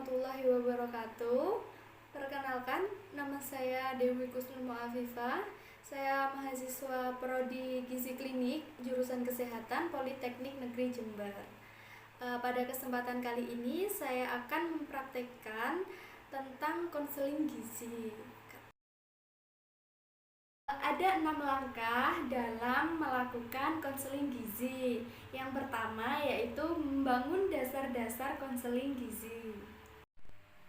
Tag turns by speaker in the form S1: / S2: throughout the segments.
S1: warahmatullahi wabarakatuh. Perkenalkan, nama saya Dewi Kusnul Mu'afifah. Saya mahasiswa Prodi Gizi Klinik, jurusan Kesehatan Politeknik Negeri Jember. Pada kesempatan kali ini saya akan mempraktekkan tentang konseling gizi. Ada 6 langkah dalam melakukan konseling gizi. Yang pertama yaitu membangun dasar-dasar konseling gizi.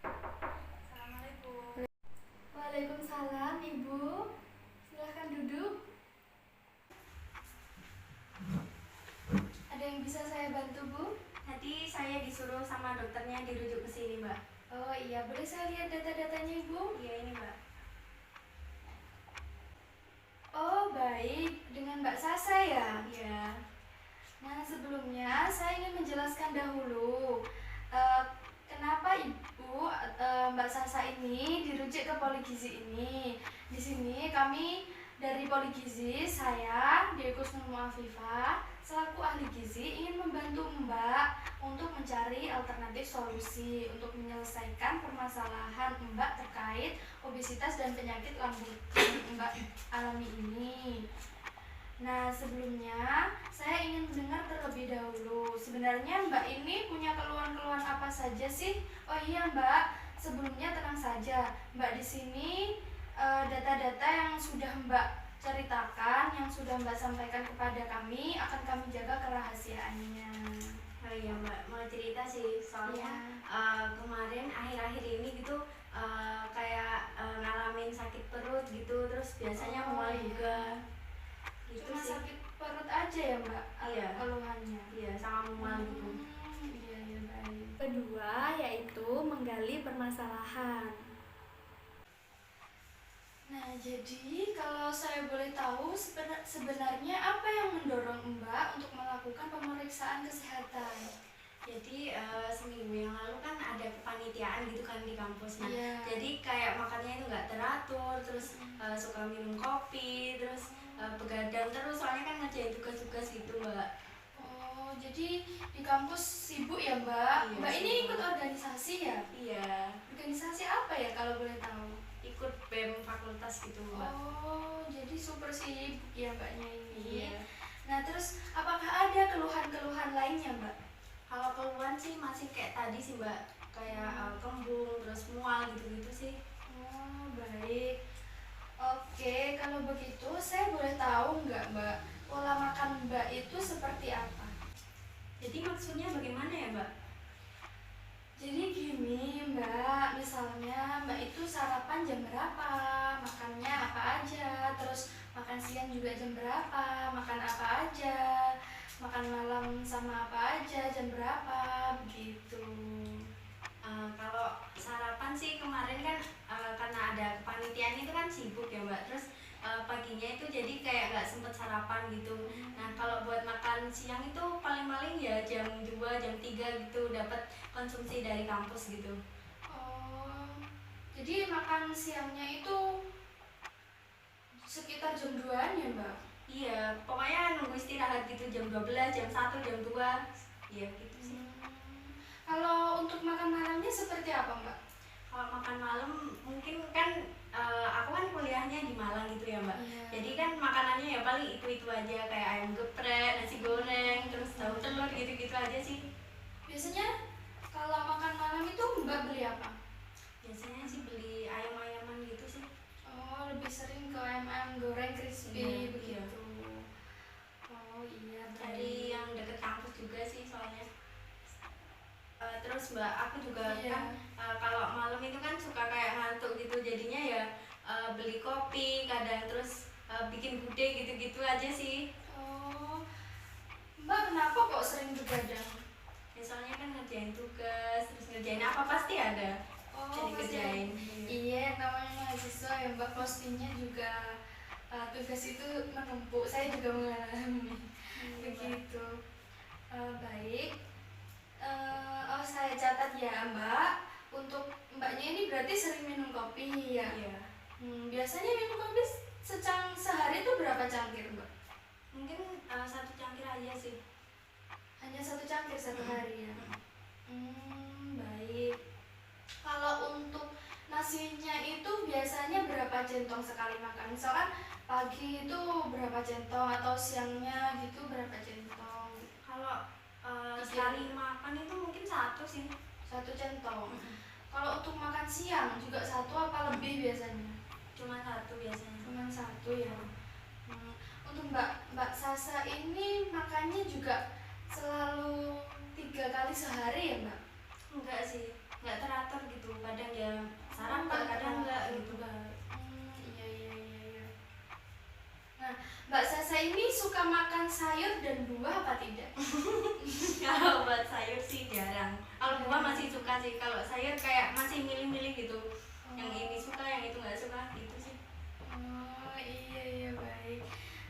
S1: Assalamualaikum. Waalaikumsalam, Ibu. Silahkan duduk. Ada yang bisa saya bantu, Bu?
S2: Tadi saya disuruh sama dokternya dirujuk ke sini, Mbak.
S1: Oh iya, boleh saya lihat data-datanya, Ibu?
S2: Iya, ini, Mbak.
S1: Oh, baik. Dengan Mbak Sasa ya?
S2: Iya.
S1: Nah, sebelumnya saya ingin menjelaskan dahulu kenapa Ibu Mbak Sasa ini dirujuk ke Poligizi ini. Di sini kami dari Poligizi, saya Dewi Kusnul Mu'afifah selaku ahli gizi ingin membantu Mbak untuk mencari alternatif solusi untuk menyelesaikan permasalahan Mbak terkait obesitas dan penyakit lambung yang Mbak alami ini. Nah, sebelumnya saya ingin mendengar terlebih dahulu. Sebenarnya Mbak ini punya keluhan-keluhan apa saja sih? Oh iya Mbak, sebelumnya tenang saja. Mbak di sini data-data yang sudah Mbak ceritakan, yang sudah Mbak sampaikan kepada kami akan kami jaga kerahasiaannya.
S2: Oh iya, Mbak. Mau cerita sih, soalnya kemarin akhir-akhir ini gitu kayak ngalamin sakit perut gitu, terus biasanya mual juga. Gitu
S1: Cuma
S2: sih.
S1: sakit perut aja ya Mbak?
S2: Iya.
S1: Keluhannya?
S2: Iya, sama mual gitu.
S1: Iya, iya, baik. Kedua yaitu menggali permasalahan. Nah, jadi kalau saya boleh tahu sebenarnya apa yang mendorong Mbak untuk melakukan pemeriksaan kesehatan?
S2: Jadi seminggu yang lalu kan ada kepanitiaan gitu kan di kampusnya.
S1: Iya.
S2: Jadi kayak makannya itu nggak teratur, terus suka minum kopi, terus begadang terus, soalnya kan ngerjain tugas-tugas gitu, Mbak.
S1: Oh, jadi di kampus sibuk ya Mbak?
S2: Iya,
S1: Mbak ini
S2: sibuk.
S1: ikut organisasi ya?
S2: Iya,
S1: Organisasi apa ya kalau boleh tahu?
S2: ikut BEM fakultas gitu, Mbak.
S1: Oh, jadi super sibuk ya Mbaknya ini.
S2: Iya.
S1: Nah, terus apakah ada keluhan-keluhan lainnya Mbak?
S2: Kalau keluhan sih masih kayak tadi sih, Mbak, kayak kembung terus mual gitu-gitu sih.
S1: Oh, baik. Oke, kalau begitu saya boleh tahu nggak Mbak, pola makan Mbak itu seperti apa?
S2: Jadi maksudnya bagaimana ya, Mbak?
S1: Jadi gini Mbak, misalnya Mbak itu sarapan jam berapa, makannya apa aja, terus makan siang juga jam berapa, makan apa aja, makan malam sama apa aja, jam berapa, begitu.
S2: Kalau sarapan sih kemarin kan karena ada kepanitiaan itu kan sibuk ya, Mbak. Terus paginya itu jadi kayak nggak sempet sarapan gitu. Nah, kalau buat makan siang itu paling-paling ya jam 2, jam 3 gitu dapat konsumsi dari kampus gitu.
S1: Oh, jadi makan siangnya itu sekitar jam 2-an ya Mbak?
S2: Iya, pokoknya nunggu istirahat gitu jam 12, jam 1, jam 2. Iya, gitu sih.
S1: Kalau untuk makan malamnya seperti apa Mbak?
S2: Kalau makan malam mungkin kan aku kan kuliahnya di Malang gitu ya, Mbak.
S1: Iya.
S2: Jadi kan makanannya ya paling itu aja, kayak ayam geprek, nasi goreng, terus tahu telur gitu-gitu aja sih.
S1: Biasanya kalau makan malam itu Mbak beli apa?
S2: Biasanya sih beli ayam-ayaman gitu sih.
S1: Oh, lebih sering ke ayam goreng crispy
S2: Iya,
S1: begitu. Oh iya,
S2: Dari yang deket kampus juga sih soalnya. Terus Mbak, aku juga
S1: Iya.
S2: kan kalau malam itu kan suka kayak ngantuk gitu, jadinya ya beli kopi kadang, terus bikin gudeg gitu-gitu aja sih.
S1: Oh, Mbak kenapa kok sering begadang?
S2: Misalnya kan ngerjain tugas, terus ngerjain apa pasti ada.
S1: Oh,
S2: Jadi
S1: pasti.
S2: kerjain.
S1: Iya, namanya mahasiswa ya Mbak, pastinya juga tugas itu menumpuk. Saya juga mengalami begitu. Baik. Oh, saya catat ya Mbak. Untuk Mbaknya ini berarti sering minum kopi ya?
S2: Iya.
S1: Biasanya minum kopi sehari itu berapa cangkir Mbak?
S2: Mungkin 1 cangkir aja sih.
S1: Hanya 1 cangkir satu hari ya? Baik. centong sekali makan? Misalkan pagi itu berapa centong atau siangnya gitu berapa centong?
S2: Kalau
S1: Iya.
S2: sekali makan itu mungkin satu sih.
S1: 1 centong. Kalau untuk makan siang juga 1 apa lebih biasanya?
S2: Cuma satu biasanya.
S1: Cuman 1 ya. Untuk Mbak Sasa ini makannya juga selalu 3 kali sehari ya Mbak?
S2: Enggak sih, enggak teratur gitu. Kadang ya sarapan,
S1: Enggak
S2: kadang enggak
S1: teratur.
S2: gitu.
S1: Iya iya iya iya. Nah, Mbak Sasa ini suka makan sayur dan buah apa tidak?
S2: Kalau buat sayur sih jarang. Kalau buah masih suka sih. Kalau sayur kayak masih milih-milih gitu. Yang ini suka, yang itu nggak suka gitu sih.
S1: Oh iya iya baik.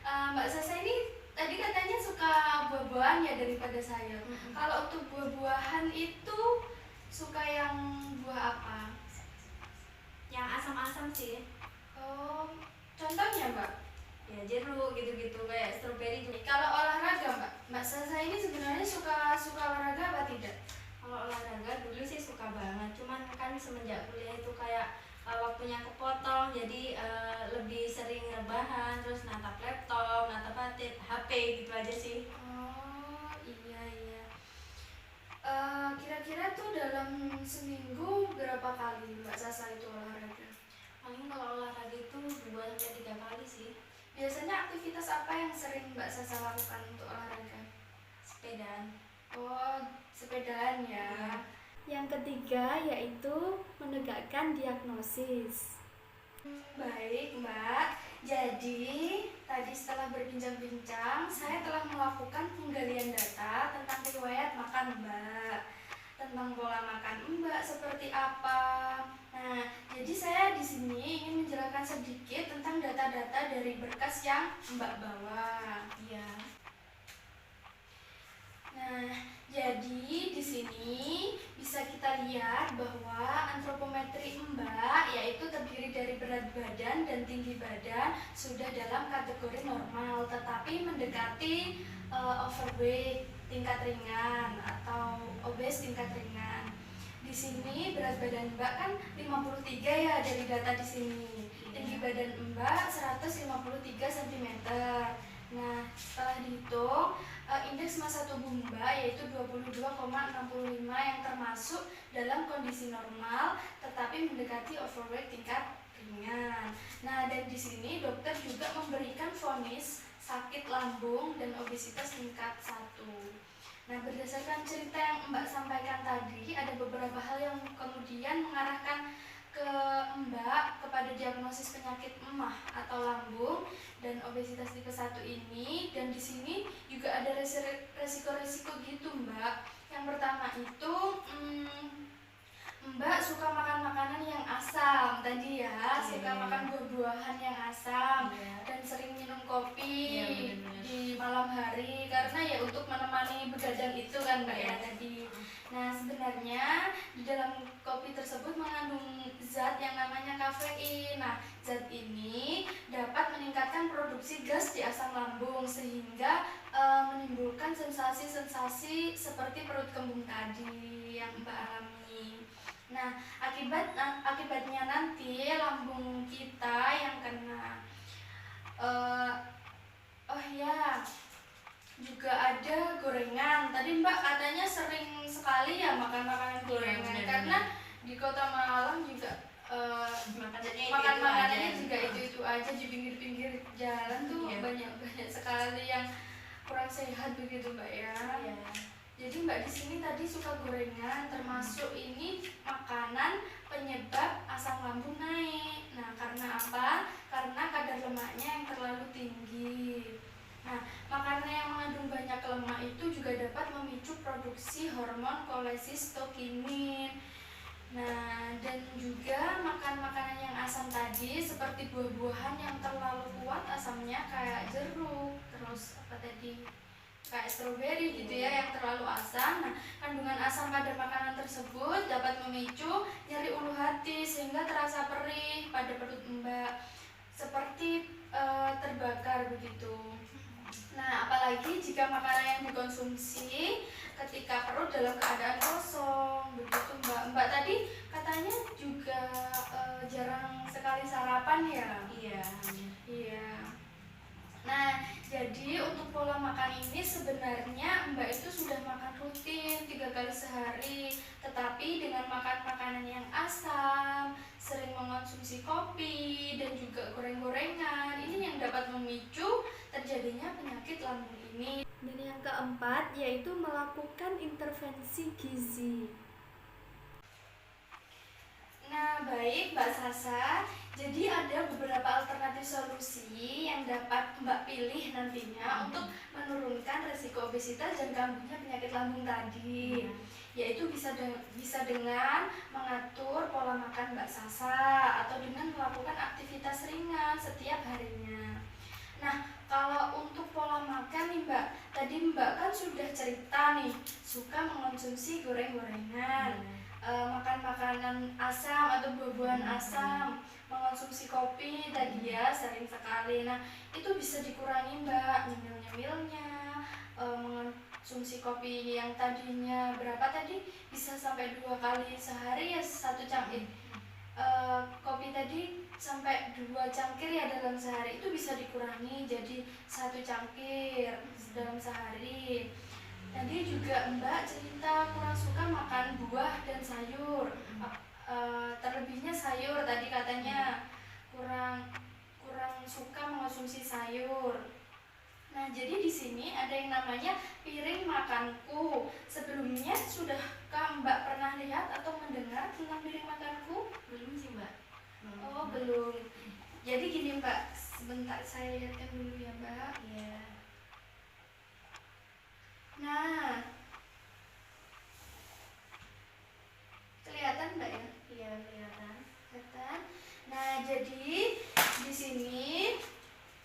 S1: Mbak Sasa ini tadi katanya suka buah-buahan ya daripada sayur. Kalau untuk buah-buahan itu suka yang buah apa?
S2: Yang asam-asam sih.
S1: Oh, contohnya Mbak.
S2: Ya jeruk gitu-gitu kayak stroberi juga.
S1: Kalau olahraga Mbak Sasa ini sebenarnya suka olahraga apa tidak?
S2: Kalau olahraga dulu sih suka banget. Cuman kan semenjak kuliah itu kayak waktunya kepotong, jadi lebih sering rebahan, terus natap laptop, natap HP gitu aja sih.
S1: Oh iya iya. Kira-kira tuh dalam seminggu berapa kali Mbak Sasa itu olahraga?
S2: Paling kalau olahraga itu 2 sampai 3 kali sih.
S1: Biasanya aktivitas apa yang sering Mbak Sasa lakukan untuk olahraga?
S2: Sepedaan.
S1: Oh, sepedaan ya.
S2: Iya.
S1: Yang ketiga yaitu menegakkan diagnosis. Baik Mbak, jadi tadi setelah berbincang-bincang, saya telah melakukan penggalian data tentang riwayat makan Mbak, tentang pola makan Mbak seperti apa. Nah, jadi saya di sini ingin menjelaskan sedikit tentang data-data dari berkas yang Mbak bawa.
S2: Iya.
S1: Nah, jadi di sini bisa kita lihat bahwa antropometri Mbak yaitu terdiri dari berat badan dan tinggi badan sudah dalam kategori normal, tetapi mendekati overweight tingkat ringan atau obes tingkat ringan. Di sini berat badan Mbak kan 53 ya dari data di sini. Tinggi badan Mbak 153 cm. Nah, setelah dihitung indeks massa tubuh Mbak yaitu 22,65 yang termasuk dalam kondisi normal tetapi mendekati overweight tingkat ringan. Nah, dan di sini dokter juga memberikan vonis sakit lambung dan obesitas tingkat 1. Nah, berdasarkan cerita yang Mbak sampaikan tadi, ada beberapa hal yang kemudian mengarahkan ke Mbak kepada diagnosis penyakit emah atau lambung dan obesitas tipe 1 ini. Dan di sini juga ada resiko-resiko gitu Mbak. Yang pertama itu Mbak suka makan makanan yang asam tadi ya, suka makan buah-buahan yang asam dan sering minum kopi di malam hari karena ya untuk menemani begadang itu kan Mbak ya tadi. Nah, sebenarnya di dalam kopi tersebut mengandung zat yang namanya kafein. Nah, zat ini dapat meningkatkan produksi gas di asam lambung sehingga menimbulkan sensasi-sensasi seperti perut kembung tadi yang Mbak alami. Nah, akibatnya nanti lambung kita yang kena. Oh ya, juga ada gorengan. Tadi Mbak katanya sering sekali ya makan makanan gorengan karena di Kota Malang juga makanannya juga itu aja di pinggir-pinggir jalan tuh banyak sekali yang kurang sehat begitu Mbak ya. Jadi Mbak di sini tadi suka gorengan, termasuk ini makanan penyebab asam lambung naik. Nah, karena apa? Karena kadar lemaknya yang terlalu tinggi. Nah, makanan yang mengandung banyak lemak itu juga dapat memicu produksi hormon kolesistokinin. Nah, dan juga makan makanan yang asam tadi seperti buah-buahan yang terlalu kuat asamnya kayak jeruk, terus apa tadi? Kayak stroberi gitu ya yang terlalu asam. Nah, kandungan asam pada makanan tersebut dapat memicu nyeri ulu hati sehingga terasa perih pada perut Mbak seperti terbakar begitu. Nah, apalagi jika makanan yang dikonsumsi ketika perut dalam keadaan kosong begitu Mbak. Mbak tadi katanya juga jarang sekali sarapan sarapan ya.
S2: Iya.
S1: Iya. Nah, jadi untuk pola makan ini sebenarnya Mbak itu sudah makan rutin 3 kali sehari, tetapi dengan makan makanan yang asam, sering mengonsumsi kopi dan juga goreng-gorengan, ini yang dapat memicu terjadinya penyakit lambung ini. Dan yang keempat yaitu melakukan intervensi gizi. Nah, baik Mbak Sasa, jadi ada beberapa alternatif solusi yang dapat Mbak pilih nantinya untuk menurunkan resiko obesitas dan kambuhnya penyakit lambung tadi. Yaitu bisa dengan mengatur pola makan Mbak Sasa atau dengan melakukan aktivitas ringan setiap harinya. Nah, kalau untuk pola makan nih Mbak, tadi Mbak kan sudah cerita nih, suka mengonsumsi goreng-gorengan, makan makanan asam atau buah-buahan asam, mengonsumsi kopi tadi ya sering sekali. Nah, itu bisa dikurangi Mbak, nyemil-nyemilnya, mengonsumsi kopi yang tadinya berapa tadi, bisa sampai 2 kali sehari ya 1 cangkir. Kopi tadi sampai 2 cangkir ya dalam sehari, itu bisa dikurangi jadi 1 cangkir dalam sehari. Tadi juga Mbak cerita kurang suka makan buah dan sayur, terlebihnya sayur tadi katanya kurang suka mengonsumsi sayur. Nah, jadi di sini ada yang namanya piring makanku. Sebelumnya sudahkah Mbak pernah lihat atau mendengar tentang piring makanku?
S2: Belum sih Mbak.
S1: Oh, belum. Jadi gini Mbak, sebentar saya lihatkan dulu ya Mbak.
S2: Iya.
S1: Nah, kelihatan Mbak ya?
S2: Iya, kelihatan.
S1: Kelihatan. Nah, jadi di sini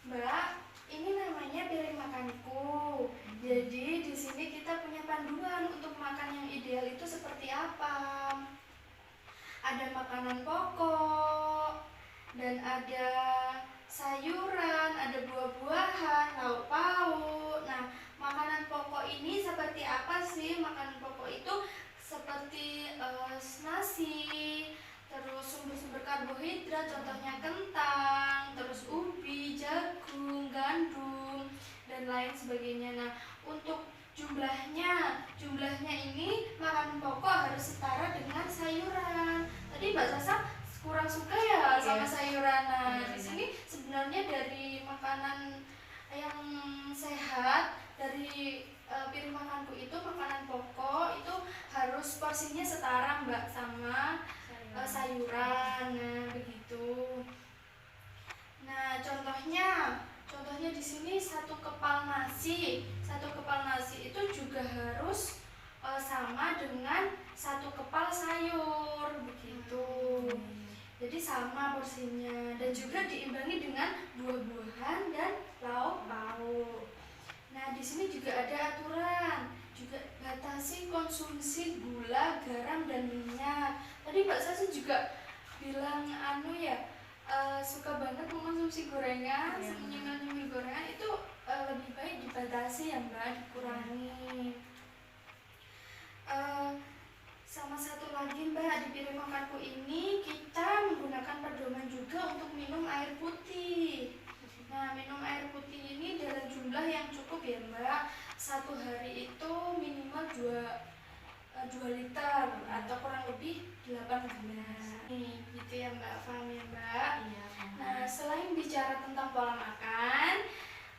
S1: Mbak, ini namanya piring makanku. Jadi di sini kita punya panduan untuk makan yang ideal itu seperti apa. Ada makanan pokok dan ada sayuran, ada buah-buahan, lauk pauk. Nah, makanan pokok ini seperti apa sih? Makanan pokok itu seperti nasi, terus sumber-sumber karbohidrat, contohnya kentang, terus ubi, jagung, gandum, dan lain sebagainya. Nah, untuk jumlahnya ini makanan pokok harus setara dengan sayuran. Tadi Mbak Sasa kurang suka ya sama sayuran. Nah, di sini sebenarnya dari makanan yang sehat dari piring makanku itu makanan pokok itu harus porsinya setara Mbak sama sayuran. Nah, begitu. Nah, contohnya di sini 1 kepal nasi itu juga harus sama dengan 1 kepal sayur begitu. Jadi sama porsinya dan juga diimbangi dengan buah-buahan dan lauk pauk. Nah, di sini juga ada aturan, juga batasi konsumsi gula, garam dan minyak. Tadi Mbak Sasi juga bilang suka banget mengonsumsi gorengan, nyemil-nyemil gorengan itu lebih baik dibatasi ya Mbak, dikurangi. Sama satu lagi Mbak, di piring makanku ini kita menggunakan pedoman juga untuk minum air putih. Nah, minum air putih ini dalam jumlah yang cukup ya Mbak. 1 hari itu minimal 2 liter atau kurang lebih 8 gelas. Nih, gitu ya Mbak, paham ya Mbak?
S2: Iya.
S1: Nah, selain bicara tentang pola makan,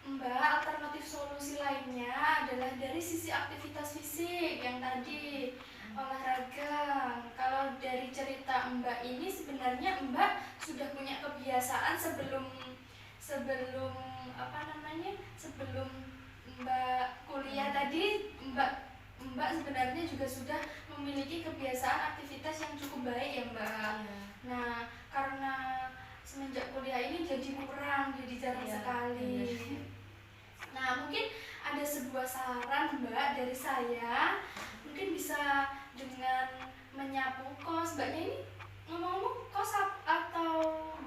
S1: Mbak, alternatif solusi lainnya adalah dari sisi aktivitas fisik yang tadi olahraga. Kalau dari cerita Mbak ini sebenarnya Mbak sudah punya kebiasaan sebelum sebelum Mbak kuliah tadi Mbak sebenarnya juga sudah memiliki kebiasaan aktivitas yang cukup baik ya Mbak. Nah, karena semenjak kuliah ini jadi kurang, jadi jarang sekali. Nah, mungkin ada sebuah saran Mbak dari saya, mungkin bisa dengan menyapu kos. Mbaknya ini ngomong-ngomong kos atau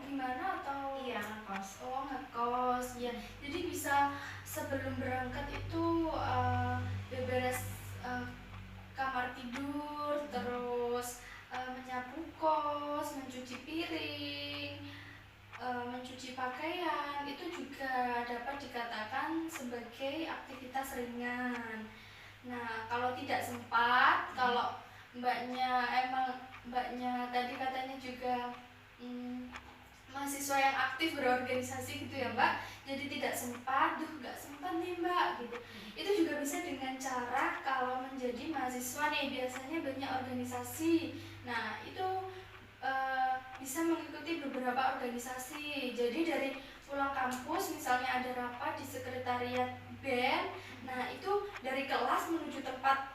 S1: gimana atau?
S2: Iya, ngekos.
S1: Oh, ngekos ya. Jadi bisa sebelum berangkat itu beberes kamar tidur, terus menyapu kos, mencuci piring, dapat dikatakan sebagai aktivitas ringan. Nah, kalau tidak sempat, kalau mbaknya tadi katanya juga mahasiswa yang aktif berorganisasi gitu ya mbak, jadi tidak sempat, nggak sempat nih mbak gitu. Itu juga bisa dengan cara kalau menjadi mahasiswa nih biasanya banyak organisasi. Nah itu bisa mengikuti beberapa organisasi. Jadi dari pulang kampus misalnya ada rapat di sekretariat BEM, nah itu dari kelas menuju tempat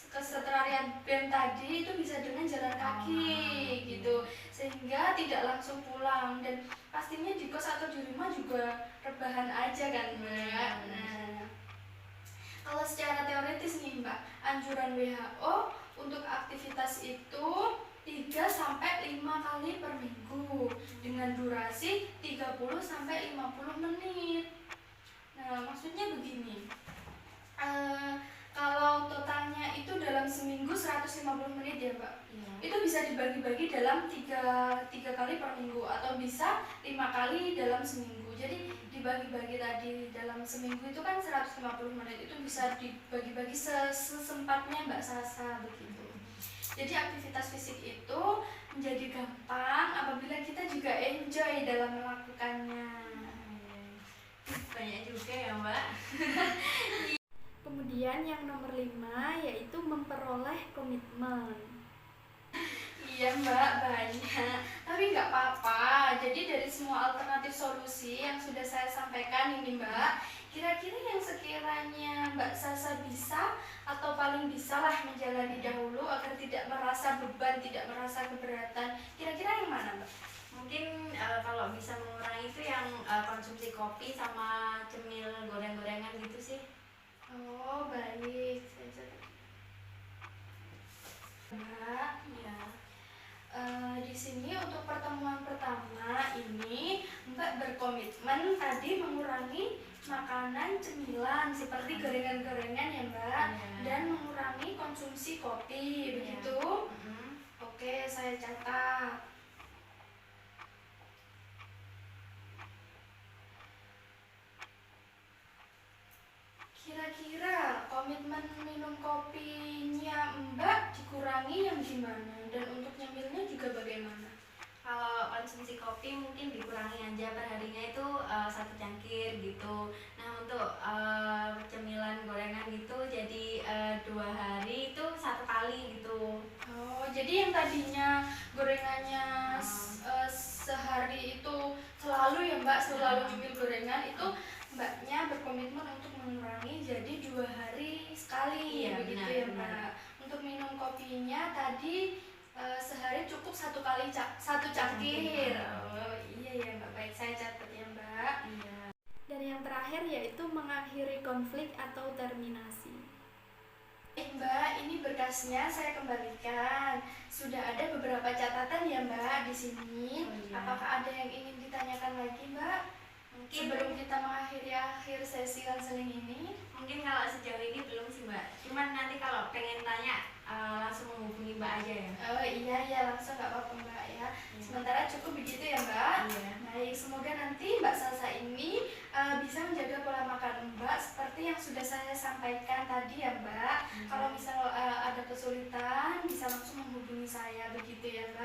S1: ke sekretariat BEM tadi itu bisa dengan jalan kaki gitu, sehingga tidak langsung pulang, dan pastinya di kos atau di rumah juga rebahan aja kan mbak. Nah kalau secara teoritis nih mbak, anjuran WHO untuk aktivitas itu 3-5 kali per minggu dengan durasi 30-50 menit. Nah maksudnya begini, kalau totalnya itu dalam seminggu 150 menit ya mbak, itu bisa dibagi-bagi dalam tiga kali per minggu atau bisa 5 kali dalam seminggu. Jadi dibagi-bagi tadi dalam seminggu itu kan 150 menit, itu bisa dibagi-bagi sesempatnya mbak Sasa begitu. Jadi aktivitas fisik itu menjadi gampang apabila kita juga enjoy dalam melakukannya.
S2: Banyak juga ya mbak.
S1: Kemudian yang nomor 5 yaitu memperoleh komitmen. Iya mbak, banyak, tapi nggak apa-apa. Jadi dari semua alternatif solusi yang sudah saya sampaikan ini mbak, kira-kira yang sekiranya mbak Sasa bisa atau paling bisa lah menjalani dahulu agar tidak merasa beban, tidak merasa keberatan, kira-kira yang mana mbak?
S2: Mungkin kalau bisa mengurangi itu yang konsumsi kopi sama cemil goreng-gorengan gitu sih.
S1: Oh baik, saya catat. Mbak,
S2: Iya.
S1: Di sini untuk pertemuan pertama ini Mbak berkomitmen tadi mengurangi makanan cemilan seperti gorengan-gorengan ya Mbak, dan mengurangi konsumsi kopi, begitu? Oke, saya catat. Kira-kira komitmen minum kopinya Mbak dikurangi yang gimana? Dan untuk nyemilnya juga bagaimana?
S2: Kalau konsumsi kopi mungkin dikurangi aja, perharinya itu 1 cangkir gitu. Nah untuk cemilan gorengan gitu jadi 2 hari itu 1 kali gitu.
S1: Oh, jadi yang tadinya gorengannya sehari itu selalu ya Mbak, selalu nyemil gorengan, itu Mbaknya berkomitmen untuk mengurangi jadi 2 hari sekali,
S2: Iya,
S1: begitu
S2: benar,
S1: ya
S2: benar.
S1: Mbak. Untuk minum kopinya tadi sehari cukup 1 kali 1 cangkir. Oh iya ya Mbak, baik, saya catat ya Mbak.
S2: Iya.
S1: Dan yang terakhir yaitu mengakhiri konflik atau terminasi. Mbak, ini berkasnya saya kembalikan. Sudah ada beberapa catatan ya Mbak di sini.
S2: Oh, iya.
S1: Apakah ada yang ingin ditanyakan lagi Mbak?
S2: Mungkin
S1: Sebelum kita mengakhiri sesi konseling ini.
S2: mungkin kalau sejauh ini belum sih mbak. Cuman nanti kalau pengen tanya langsung menghubungi mbak aja ya.
S1: Oh iya ya, langsung nggak apa-apa Mbak ya. Sementara cukup begitu ya Mbak.
S2: Iya.
S1: Baik, semoga nanti Mbak Sasa ini bisa menjaga pola makan Mbak seperti yang sudah saya sampaikan tadi ya Mbak. Kalau misal ada kesulitan bisa langsung menghubungi saya, begitu ya Mbak.